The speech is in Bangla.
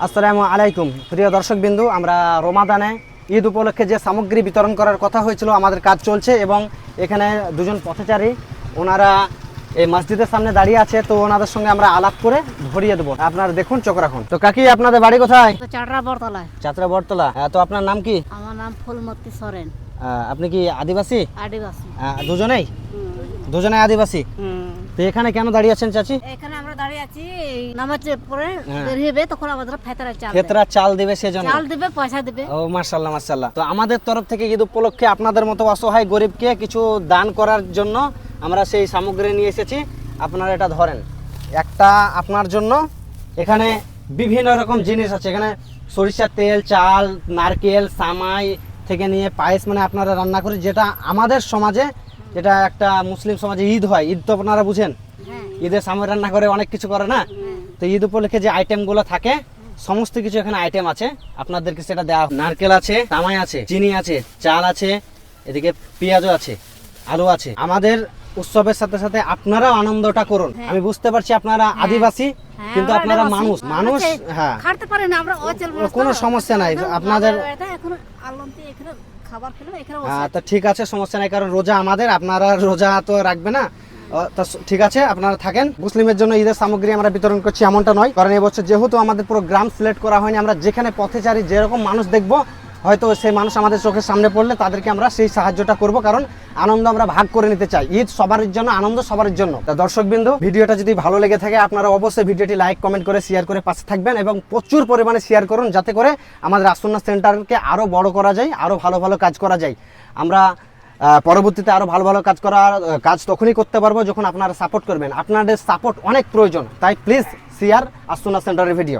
আসসালামু আলাইকুম প্রিয় দর্শকবিন্দু, আমরা রমাদানে ঈদ উপলক্ষে যে সামগ্রী বিতরণ করার কথা হয়েছিল আমাদের কাজ চলছে এবং এখানে দুজন পথচারী ওনারা এই মসজিদের সামনে দাঁড়িয়ে আছে, তো ওনাদের সঙ্গে আমরা আলাপ করে ধরিয়ে দেবো। আপনারা দেখুন, চোখ রাখুন। তো কাকি, আপনাদের বাড়ি কোথায়? চাটরা বরতলায়। চাতরা বটতলা। তো আপনার নাম কি? আমার নাম ফুলমতি সরেন। আপনি কি আদিবাসী? আদিবাসী। দুজনেই দুজনে আদিবাসী। তো এখানে কেন দাঁড়িয়ে আছেন চাচি? এখানে আমরা দাঁড়িয়ে আছি, নামাজের পরে বের হবে তখন আমাদের ফেতরা চাল ক্ষেত্রা চাল দেবে সেজন্য। চাল দিবে, পয়সা দিবে। ও মাশাআল্লাহ মাশাআল্লাহ। তো আমাদের তরফ থেকে ঈদ উপলক্ষে আপনাদের মতো অসহায় গরিবকে কিছু দান করার জন্য আমরা সেই সামগ্রী নিয়ে এসেছি। আপনারা এটা ধরেন, একটা আপনার জন্য। এখানে বিভিন্ন রকম জিনিস আছে, এখানে সরিষার তেল, চাল, নারকেল, সামাই থেকে নিয়ে পায়েস, মানে আপনারা রান্না করে যেটা আমাদের সমাজে, যেটা একটা মুসলিম সমাজে ঈদ হয়, ঈদ তো আপনারা বুঝেন, ঈদের সামনে রান্না করে অনেক কিছু করে না। তো ঈদ উপলক্ষে যে আইটেমগুলো থাকে সমস্ত কিছু এখানে আইটেম আছে, আপনাদেরকে সেটা দেওয়া। নারকেল আছে, সামাই আছে, চিনি আছে, চাল আছে, এদিকে পেঁয়াজও আছে, আলু আছে। আমাদের উৎসবের সাথে সাথে আপনারাও আনন্দটা করুন। আমি বুঝতে পারছি আপনারা আদিবাসী, কিন্তু আপনারা মানুষ। হ্যাঁ, খাটতে পারে না, আমরা অচল মানুষ। কোনো সমস্যা নাই আপনাদের। এখন আলমতি এখানে খাবার খেলে এখানে হ্যাঁ, তো ঠিক আছে, সমস্যা নাই, কারণ রোজা আমাদের, আপনারা রোজা তো রাখবে না। তা ঠিক আছে, আপনারা থাকেন। মুসলিমের জন্য ঈদের সামগ্রী আমরা বিতরণ করছি এমনটা নয়, কারণ এবছর যেহেতু আমাদের পুরো গ্রাম সিলেক্ট করা হয়নি, আমরা যেখানে পথচারী যেরকম মানুষ দেখবো, হয়তো সেই মানুষ আমাদের চোখের সামনে পড়লে তাদেরকে আমরা সেই সাহায্যটা করব, কারণ আনন্দ আমরা ভাগ করে নিতে চাই। ঈদ সবার জন্য, আনন্দ সবার জন্য। তা দর্শকবিন্দু, ভিডিওটা যদি ভালো লেগে থাকে আপনারা অবশ্যই ভিডিওটি লাইক, কমেন্ট করে শেয়ার করে পাশে থাকবেন এবং প্রচুর পরিমাণে শেয়ার করুন, যাতে করে আমাদের আসন্না সেন্টারকে আরও বড় করা যায়, আরও ভালো ভালো কাজ করা যায়। আমরা পরবর্তীতে আরও ভালো ভালো কাজ তখনই করতে পারবো যখন আপনারা সাপোর্ট করবেন। আপনাদের সাপোর্ট অনেক প্রয়োজন, তাই প্লিজ শেয়ার আসন্না সেন্টারের ভিডিও।